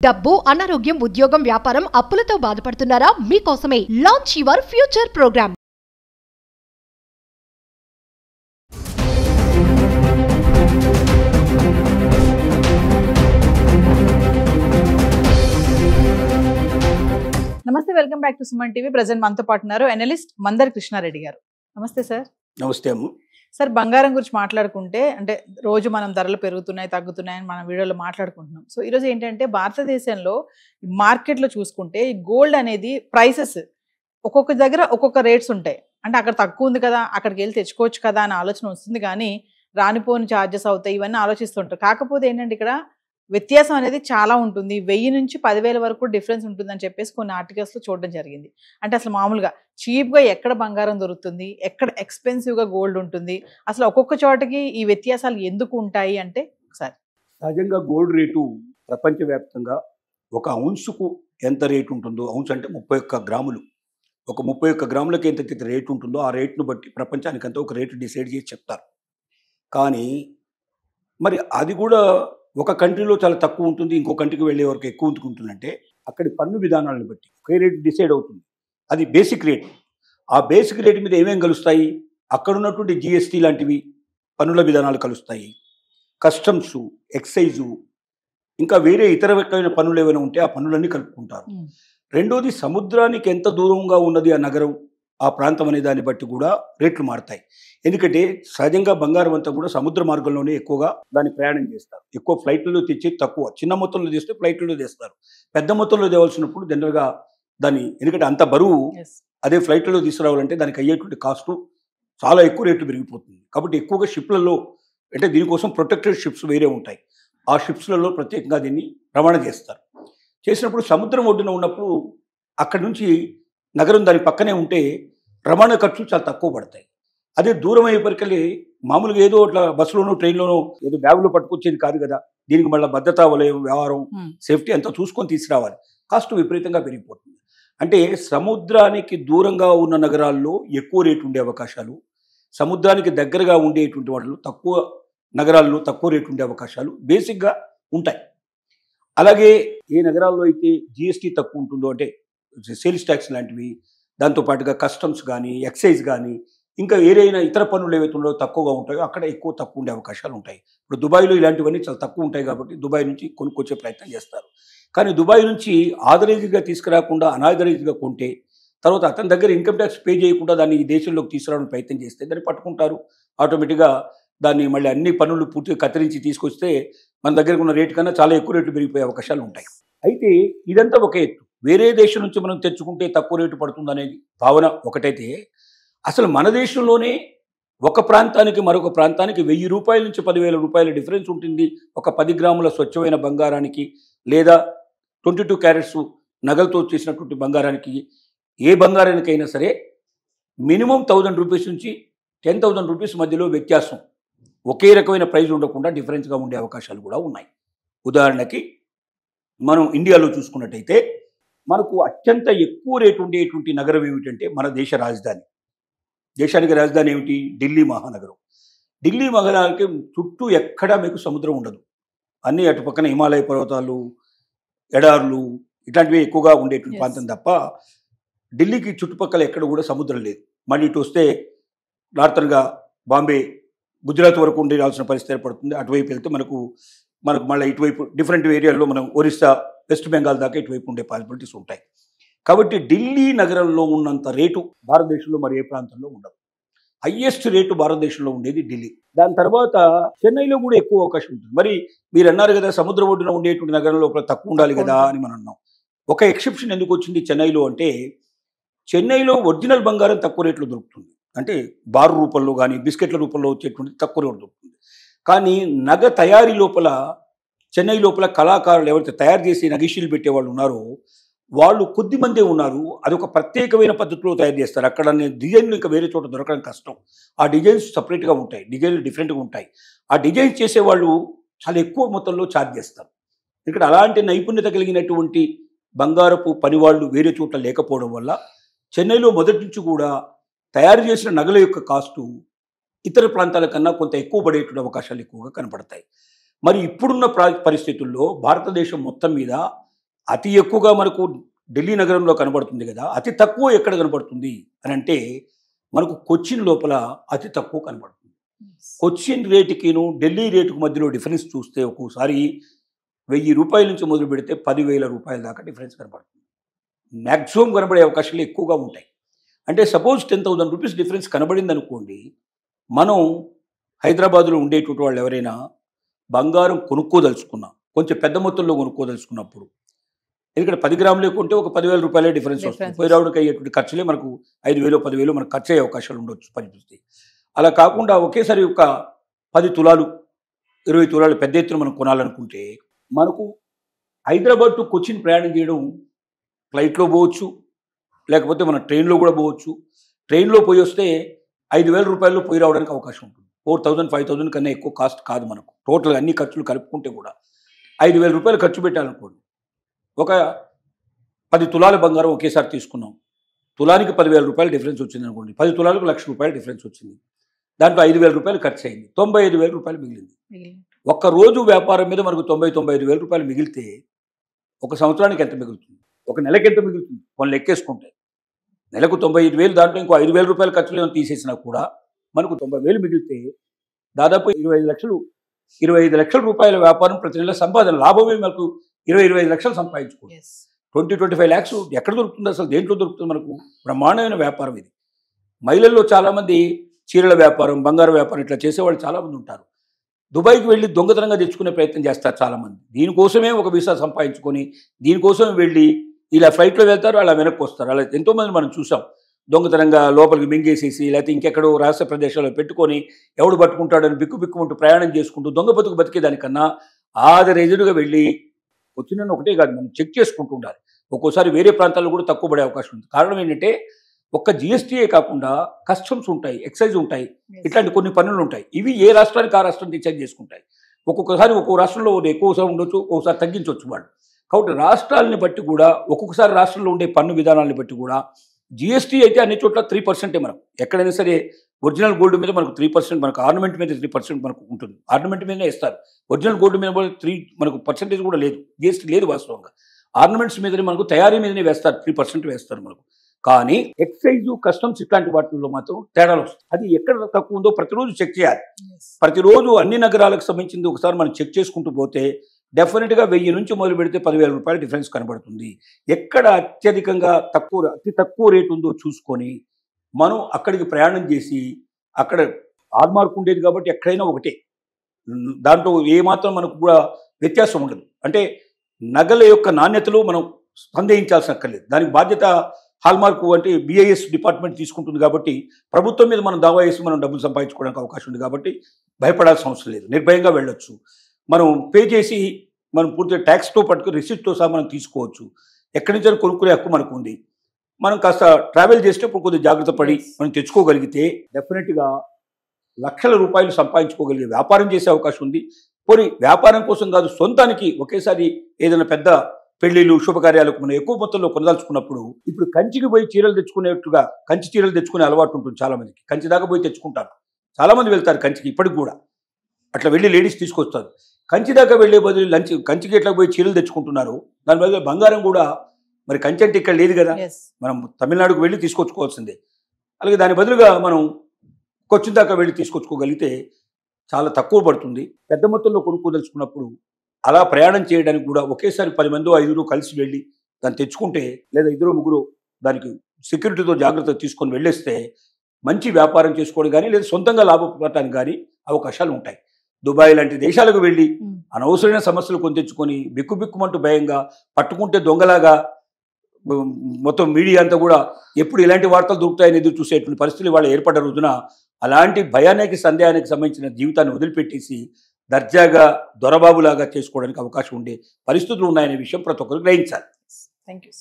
డబ్బు, అనారోగ్యం, ఉద్యోగం, వ్యాపారం, అప్పులతో బాధపడుతున్నారా? మీకోసమే లాంచ్ యువర్ ఫ్యూచర్ ప్రోగ్రామ్. నమస్తే, welcome back to Suman TV. Present మనతో పాటు ఉన్నారు అనలిస్ట్ మందర్ కృష్ణారెడ్డి గారు. నమస్తే సార్. నమస్తే అమ్మ. సార్, బంగారం గురించి మాట్లాడుకుంటే అంటే రోజు మనం ధరలు పెరుగుతున్నాయి తగ్గుతున్నాయని మనం వీడియోలో మాట్లాడుకుంటున్నాం. సో ఈరోజు ఏంటంటే భారతదేశంలో మార్కెట్లో చూసుకుంటే ఈ గోల్డ్ అనేది ప్రైసెస్ ఒక్కొక్క దగ్గర ఒక్కొక్క రేట్స్ ఉంటాయి. అంటే అక్కడ తక్కువ ఉంది కదా, అక్కడికి వెళ్ళి తెచ్చుకోవచ్చు కదా అనే ఆలోచన వస్తుంది, కానీ రానిపోని ఛార్జెస్ అవుతాయి, ఇవన్నీ ఆలోచిస్తుంటారు. కాకపోతే ఏంటంటే ఇక్కడ వ్యత్యాసం అనేది చాలా ఉంటుంది. 1000 నుంచి 10,000 వరకు డిఫరెన్స్ ఉంటుందని చెప్పేసి కొన్ని ఆర్టికల్స్లో చూడడం జరిగింది. అంటే అసలు మామూలుగా చీప్గా ఎక్కడ బంగారం దొరుకుతుంది, ఎక్కడ ఎక్స్పెన్సివ్గా గోల్డ్ ఉంటుంది, అసలు ఒక్కొక్క చోటకి ఈ వ్యత్యాసాలు ఎందుకు ఉంటాయి అంటే ఒకసారి. సహజంగా గోల్డ్ రేటు ప్రపంచవ్యాప్తంగా ఒక ఔన్సుకు ఎంత రేటు ఉంటుందో, ఔన్స్ అంటే 31 గ్రాములు, ఒక 31 గ్రాములకి ఎంత రేటు ఉంటుందో ఆ రేటును బట్టి ప్రపంచానికంతా ఒక రేటు డిసైడ్ చేసి చెప్తారు. కానీ మరి అది కూడా ఒక కంట్రీలో చాలా తక్కువ ఉంటుంది, ఇంకో కంట్రీకి వెళ్ళే వరకు ఎక్కువ ఉంటుందంటే అక్కడి పన్ను విధానాలను బట్టి ఒకే రేటు డిసైడ్ అవుతుంది. అది బేసిక్ రేట్. ఆ బేసిక్ రేటు మీద ఏమేమి కలుస్తాయి? అక్కడ ఉన్నటువంటి జిఎస్టీ లాంటివి పన్నుల విధానాలు కలుస్తాయి, కస్టమ్సు, ఎక్సైజు, ఇంకా వేరే ఇతర రకమైన పన్నులు ఏమైనా ఉంటే ఆ పన్నులన్నీ కలుపుకుంటారు. రెండోది, సముద్రానికి ఎంత దూరంగా ఉన్నది ఆ నగరం, ఆ ప్రాంతం అనే దాన్ని బట్టి కూడా రేట్లు మారుతాయి. ఎందుకంటే సహజంగా బంగారం అంతా కూడా సముద్ర మార్గంలోనే ఎక్కువగా దాన్ని ప్రయాణం చేస్తారు. ఎక్కువ ఫ్లైట్లలో తెచ్చి తక్కువ, చిన్న మొత్తంలో తెస్తే ఫ్లైట్లలో తెస్తారు. పెద్ద మొత్తంలో తేవాల్సినప్పుడు జనరల్గా దాన్ని, ఎందుకంటే అంత బరువు అదే ఫ్లైట్లలో తీసుకురావాలంటే దానికి అయ్యేటువంటి కాస్టు చాలా ఎక్కువ రేట్లు పెరిగిపోతుంది. కాబట్టి ఎక్కువగా షిప్లలో, అంటే దీనికోసం ప్రొటెక్టెడ్ షిప్స్ వేరే ఉంటాయి, ఆ షిప్స్లలో ప్రత్యేకంగా దీన్ని రవాణా చేస్తారు. చేసినప్పుడు సముద్రం ఒడ్డున ఉన్నప్పుడు అక్కడి నుంచి నగరం దాని పక్కనే ఉంటే రవాణా ఖర్చులు చాలా తక్కువ పడతాయి. అదే దూరం అయ్యేపరికల్లి మామూలుగా ఏదో అట్లా బస్సులోనో ట్రైన్లోనో ఏదో బ్యాగులో పట్టుకొచ్చేది కాదు కదా, దీనికి మళ్ళీ భద్రతా వలయం, వ్యవహారం, సేఫ్టీ అంతా చూసుకొని తీసుకురావాలి. కాస్ట్ విపరీతంగా పెరిగిపోతుంది. అంటే సముద్రానికి దూరంగా ఉన్న నగరాల్లో ఎక్కువ రేటు ఉండే అవకాశాలు, సముద్రానికి దగ్గరగా ఉండేటువంటి వాటిలో తక్కువ నగరాల్లో తక్కువ రేటు ఉండే అవకాశాలు బేసిక్గా ఉంటాయి. అలాగే ఏ నగరాల్లో అయితే జిఎస్టీ తక్కువ ఉంటుందో, అంటే సేల్స్ ట్యాక్స్ లాంటివి, దాంతోపాటుగా కస్టమ్స్ కానీ, ఎక్సైజ్ కానీ, ఇంకా ఏదైనా ఇతర పన్నులు ఏవైతే ఉండో తక్కువగా ఉంటాయో అక్కడ తక్కువ ఉండే అవకాశాలు ఉంటాయి. ఇప్పుడు దుబాయ్లో ఇలాంటివన్నీ చాలా తక్కువ ఉంటాయి కాబట్టి దుబాయ్ నుంచి కొనుక్కొచ్చే ప్రయత్నం చేస్తారు. కానీ దుబాయ్ నుంచి ఆథరైజ్డ్గా తీసుకురాకుండా అనాథరైజ్డ్గా కొంటే, తర్వాత అతని దగ్గర ఇన్కమ్ ట్యాక్స్ పే చేయకుండా దాన్ని ఈ దేశంలోకి తీసుకురావడానికి ప్రయత్నం చేస్తే దాన్ని పట్టుకుంటారు. ఆటోమేటిక్గా దాన్ని మళ్ళీ అన్ని పన్నులు పూర్తిగా కత్తిరించి తీసుకొస్తే మన దగ్గర ఉన్న రేటు కన్నా చాలా ఎక్కువ రేటు పెరిగిపోయే అవకాశాలు ఉంటాయి. అయితే ఇదంతా ఒక ఎత్తు. వేరే దేశం నుంచి మనం తెచ్చుకుంటే తక్కువ రేటు పడుతుంది అనేది భావన ఒకటైతే, అసలు మన దేశంలోనే ఒక ప్రాంతానికి మరొక ప్రాంతానికి 1000 రూపాయల నుంచి 10,000 రూపాయల డిఫరెన్స్ ఉంటుంది. ఒక 10 గ్రాముల స్వచ్ఛమైన బంగారానికి, లేదా 22 క్యారెట్స్ నగలతో చేసినటువంటి బంగారానికి, ఏ బంగారానికైనా సరే మినిమం 1000 రూపీస్ నుంచి 10,000 రూపీస్ మధ్యలో వ్యత్యాసం, ఒకే రకమైన ప్రైజ్ ఉండకుండా డిఫరెన్స్గా ఉండే అవకాశాలు కూడా ఉన్నాయి. ఉదాహరణకి మనం ఇండియాలో చూసుకున్నట్టయితే మనకు అత్యంత ఎక్కువ రేటు ఉండేటువంటి నగరం ఏమిటంటే మన దేశ రాజధాని. దేశానికి రాజధాని ఏమిటి? ఢిల్లీ మహానగరం. ఢిల్లీ మహానగరానికి చుట్టూ ఎక్కడా మీకు సముద్రం ఉండదు. అన్నీ అటు పక్కన హిమాలయ పర్వతాలు, ఎడార్లు, ఇట్లాంటివి ఎక్కువగా ఉండేటువంటి ప్రాంతం తప్ప ఢిల్లీకి చుట్టుపక్కల ఎక్కడ కూడా సముద్రం లేదు. మళ్ళీ ఇటు వస్తే నార్థన్గా బాంబే, గుజరాత్ వరకు ఉండాల్సిన పరిస్థితి ఏర్పడుతుంది. అటువైపు వెళ్తే మనకు మళ్ళీ ఇటువైపు డిఫరెంట్ ఏరియాల్లో మనం ఒరిస్సా, వెస్ట్ బెంగాల్ దాకా ఇటువైపు ఉండే పాసిబిలిటీస్ ఉంటాయి. కాబట్టి ఢిల్లీ నగరంలో ఉన్నంత రేటు భారతదేశంలో మరి ఏ ప్రాంతంలో ఉండదు. హయ్యెస్ట్ రేటు భారతదేశంలో ఉండేది ఢిల్లీ. దాని తర్వాత చెన్నైలో కూడా ఎక్కువ అవకాశం ఉంటుంది. మరి మీరు అన్నారు కదా సముద్ర ఒడ్డున ఉండేటువంటి నగరం లోపల తక్కువ ఉండాలి కదా అని మనం అన్నాం. ఒక ఎక్సెప్షన్ ఎందుకు వచ్చింది చెన్నైలో అంటే, చెన్నైలో ఒరిజినల్ బంగారం తక్కువ రేట్లో దొరుకుతుంది. అంటే బారు రూపంలో కానీ బిస్కెట్ల రూపంలో వచ్చేటువంటి తక్కువ రేటు దొరుకుతుంది. కానీ నగ తయారీ లోపల, చెన్నై లోపల కళాకారులు ఎవరైతే తయారు చేసి నగిషీలు పెట్టేవాళ్ళు ఉన్నారో వాళ్ళు కొద్ది మందే ఉన్నారు. అదొక ప్రత్యేకమైన పద్ధతిలో తయారు చేస్తారు. అక్కడ డిజైన్లు ఇంకా వేరే చోట దొరకడం కష్టం. ఆ డిజైన్స్ సపరేట్గా ఉంటాయి, డిజైన్లు డిఫరెంట్గా ఉంటాయి. ఆ డిజైన్స్ చేసేవాళ్ళు చాలా ఎక్కువ మొత్తంలో ఛార్జ్ చేస్తారు. ఇక్కడ అలాంటి నైపుణ్యత కలిగినటువంటి బంగారపు పనివాళ్ళు వేరే చోట్ల లేకపోవడం వల్ల చెన్నైలో మొదటి నుంచి కూడా తయారు చేసిన నగల యొక్క కాస్టు ఇతర ప్రాంతాల కన్నా కొంత ఎక్కువ పడేటువంటి అవకాశాలు ఎక్కువగా కనపడతాయి. మరి ఇప్పుడున్న పరిస్థితుల్లో భారతదేశం మొత్తం మీద అతి ఎక్కువగా మనకు ఢిల్లీ నగరంలో కనబడుతుంది కదా, అతి తక్కువ ఎక్కడ కనబడుతుంది అని అంటే మనకు కొచ్చిన్ లోపల అతి తక్కువ కనబడుతుంది. కొచ్చిన్ రేటుకిను ఢిల్లీ రేటుకు మధ్యలో డిఫరెన్స్ చూస్తే ఒక్కోసారి 1000 రూపాయల నుంచి మొదలు పెడితే 10,000 రూపాయల దాకా డిఫరెన్స్ కనబడుతుంది. మ్యాక్సిమం కనబడే అవకాశాలు ఎక్కువగా ఉంటాయి. అంటే సపోజ్ 10,000 రూపీస్ డిఫరెన్స్ కనబడింది అనుకోండి, మనం హైదరాబాద్లో ఉండేటువంటి వాళ్ళు ఎవరైనా బంగారం కొనుక్కోదలుచుకున్నాం, కొంచెం పెద్ద మొత్తంలో కొనుక్కోదలుచుకున్నప్పుడు, ఎందుకంటే 10 గ్రాములు కొంటే ఒక 10,000 రూపాయలే డిఫరెన్స్ వస్తుంది. పోయి రావడానికి అయ్యేటువంటి ఖర్చులే మనకు 5,000 10,000 మనకు ఖర్చు అయ్యే అవకాశాలు ఉండొచ్చు పనిపిస్తాయి. అలా కాకుండా ఒకేసారి ఒక 10 తులాలు 20 తులాలు పెద్ద ఎత్తున మనం కొనాలనుకుంటే మనకు హైదరాబాద్ టు కొచ్చిన్ ప్రయాణం చేయడం ఫ్లైట్లో పోవచ్చు, లేకపోతే మన ట్రైన్లో కూడా పోవచ్చు. ట్రైన్లో పోయి వస్తే 5,000 రూపాయల్లో పోయి రావడానికి అవకాశం ఉంటుంది. 4,000 5,000 కన్నా ఎక్కువ కాస్ట్ కాదు మనకు. టోటల్గా అన్ని ఖర్చులు కలుపుకుంటే కూడా 5,000 రూపాయలు ఖర్చు పెట్టాలనుకోండి. ఒక 10 తులాల బంగారం ఒకేసారి తీసుకున్నాం, తులానికి 10,000 రూపాయలు డిఫరెన్స్ వచ్చింది అనుకోండి, 10 తులాలకు 1,00,000 రూపాయలు డిఫరెన్స్ వచ్చింది. దాంట్లో 5,000 రూపాయలు ఖర్చు అయింది, 95,000 రూపాయలు మిగిలింది. ఒక్క రోజు వ్యాపారం మీద మనకు 95,000 రూపాయలు మిగిలితే ఒక సంవత్సరానికి ఎంత మిగులుతుంది, ఒక నెలకి ఎంత మిగులుతుంది వాళ్ళు లెక్కేసుకుంటే, నెలకు 95,000, దాంట్లో ఇంకో 5,000 రూపాయల ఖర్చులు ఏమైనా తీసేసినా కూడా మనకు 90,000 మిగిలితే దాదాపు 25 లక్షల రూపాయల వ్యాపారం ప్రతి నెల సంపాదన లాభమే మనకు 25 లక్షలు సంపాదించుకోండి. 20-25 lakhs ఎక్కడ దొరుకుతుంది అసలు, దేంట్లో దొరుకుతుంది మనకు? బ్రహ్మాండమైన వ్యాపారం ఇది. మహిళల్లో చాలామంది చీరల వ్యాపారం, బంగారు వ్యాపారం ఇట్లా చేసేవాళ్ళు చాలామంది ఉంటారు. దుబాయ్కి వెళ్ళి దొంగతనంగా తెచ్చుకునే ప్రయత్నం చేస్తారు చాలామంది. దీనికోసమే ఒక వీసా సంపాదించుకొని దీనికోసం వెళ్ళి ఇలా ఫ్లైట్లో వెళ్తారు, అలా వెనక్కి వస్తారు. అలా ఎంతోమంది మనం చూసాం. దొంగతనంగా లోపలికి మింగేసేసి లేకపోతే ఇంకెక్కడో రహస్య ప్రదేశాల్లో పెట్టుకొని ఎవడు పట్టుకుంటాడని బిక్కుమంటూ ప్రయాణం చేసుకుంటూ దొంగ బతుకు బతికేదానికన్నా ఆదరేజుడుగా వెళ్ళి వచ్చిన ఒకటే కాదు, మనం చెక్ చేసుకుంటూ ఉండాలి. ఒక్కోసారి వేరే ప్రాంతాల్లో కూడా తక్కువ పడే అవకాశం ఉంది. కారణం ఏంటంటే ఒక్క జిఎస్టీయే కాకుండా కస్టమ్స్ ఉంటాయి, ఎక్సైజ్ ఉంటాయి, ఇట్లాంటి కొన్ని పన్నులు ఉంటాయి. ఇవి ఏ రాష్ట్రానికి ఆ రాష్ట్రం డిసైడ్ చేసుకుంటాయి. ఒక్కొక్కసారి ఒక్కో రాష్ట్రంలో ఎక్కువసారి ఉండొచ్చు, ఒక్కొక్కసారి తగ్గించవచ్చు వాళ్ళు. కాబట్టి రాష్ట్రాలని బట్టి కూడా ఒక్కొక్కసారి రాష్ట్రంలో ఉండే పన్ను విధానాలను బట్టి కూడా జిఎస్టీ అయితే అన్ని చోట్ల 3% మనం ఎక్కడైనా సరే ఒరిజినల్ గోల్డ్ మీద మనకు 3%, మనకు ఆర్నమెంట్ మీద 3% మనకు ఉంటుంది. ఆర్నమెంట్ మీదనే ఇస్తారు, ఒరిజినల్ గోల్డ్ మీద కూడా 3 మనకు పర్సెంటేజ్ కూడా లేదు, జిఎస్టీ లేదు వాస్తవంగా. ఆర్నమెంట్స్ మీదనే మనకు తయారీ మీదనే వేస్తారు, 3% వేస్తారు మనకు. కానీ ఎక్సైజ్, కస్టమ్స్ ఇట్లాంటి వాటిల్లో మాత్రం తేడాలు వస్తాయి. అది ఎక్కడ తక్కువ ఉందో ప్రతిరోజు చెక్ చేయాలి. ప్రతిరోజు అన్ని నగరాలకు సంబంధించింది ఒకసారి మనం చెక్ చేసుకుంటూ పోతే డెఫినెట్గా 1000 నుంచి మొదలు పెడితే 10,000 రూపాయల డిఫరెన్స్ కనబడుతుంది. ఎక్కడ అత్యధికంగా అతి తక్కువ రేటు ఉందో చూసుకొని మనం అక్కడికి ప్రయాణం చేసి, అక్కడ హాల్మార్క్ ఉండేది కాబట్టి ఎక్కడైనా ఒకటే, దాంట్లో ఏమాత్రం మనకు కూడా వ్యత్యాసం ఉండదు. అంటే నగల యొక్క నాణ్యతలో మనం సందేహించాల్సిన అక్కర్లేదు. దానికి బాధ్యత హాల్మార్క్ అంటే BIS డిపార్ట్మెంట్ తీసుకుంటుంది కాబట్టి ప్రభుత్వం మీద మనం దావా వేసి మనం డబ్బులు సంపాదించుకోవడానికి అవకాశం ఉంది కాబట్టి భయపడాల్సిన అవసరం లేదు, నిర్భయంగా వెళ్ళొచ్చు. మనం పే చేసి మనం పూర్తిగా ట్యాక్స్తో పట్టుకుని రిసిప్ట్తో సహా మనం తీసుకోవచ్చు. ఎక్కడి నుంచి కొనుక్కునే హక్కు మనకు ఉంది. మనం కాస్త ట్రావెల్ చేసేటప్పుడు కొద్దిగా జాగ్రత్త పడి మనం తెచ్చుకోగలిగితే డెఫినెట్గా లక్షల రూపాయలు సంపాదించుకోగలిగే వ్యాపారం చేసే అవకాశం ఉంది. పోనీ వ్యాపారం కోసం కాదు, సొంతానికి ఒకేసారి ఏదైనా పెద్ద పెళ్లిళ్ళు శుభకార్యాలకు మనం ఎక్కువ మొత్తంలో కొనదాల్చుకున్నప్పుడు, ఇప్పుడు కంచికి పోయి చీరలు తెచ్చుకునేట్టుగా కంచి చీరలు తెచ్చుకునే అలవాటు ఉంటుంది చాలా మందికి. కంచి దాకా పోయి తెచ్చుకుంటారు, చాలామంది వెళ్తారు కంచికి, ఇప్పటికి కూడా అట్లా వెళ్ళి లేడీస్ తీసుకొస్తారు. కంచి దాకా వెళ్ళే బదులు కంచికి ఎట్లా పోయి చీరలు తెచ్చుకుంటున్నారు, దాని బదులు బంగారం కూడా మరి కంచి అంటే ఇక్కడ లేదు కదా, మనం తమిళనాడుకు వెళ్ళి తీసుకొచ్చుకోవాల్సిందే. అలాగే దాని బదులుగా మనం కొచ్చిన్ దాకా వెళ్ళి తీసుకొచ్చుకోగలిగితే చాలా తక్కువ పడుతుంది. పెద్ద మొత్తంలో కొనుక్కోదలుచుకున్నప్పుడు అలా ప్రయాణం చేయడానికి కూడా ఒకేసారి 10 మందో 5 కలిసి వెళ్ళి దాన్ని తెచ్చుకుంటే, లేదా 2-3 దానికి సెక్యూరిటీతో జాగ్రత్త తీసుకొని వెళ్ళేస్తే మంచి వ్యాపారం చేసుకోవడం కానీ లేదా సొంతంగా లాభపడటానికి కానీ అవకాశాలు ఉంటాయి. దుబాయ్ లాంటి దేశాలకు వెళ్ళి అనవసరమైన సమస్యలు కొని తెచ్చుకొని బిక్కుమంటూ భయంగా పట్టుకుంటే దొంగలాగా మొత్తం మీడియా అంతా కూడా ఎప్పుడు ఇలాంటి వార్తలు దొరుకుతాయని ఎదురు చూసేటువంటి పరిస్థితులు వాళ్ళు ఏర్పడ్డ రోజున అలాంటి భయానికి సందేహానికి సంబంధించిన జీవితాన్ని వదిలిపెట్టేసి దర్జాగా దొరబాబులాగా చేసుకోవడానికి అవకాశం ఉండే పరిస్థితులు ఉన్నాయనే విషయం ప్రతి ఒక్కరు గ్రహించాలి. Thank you.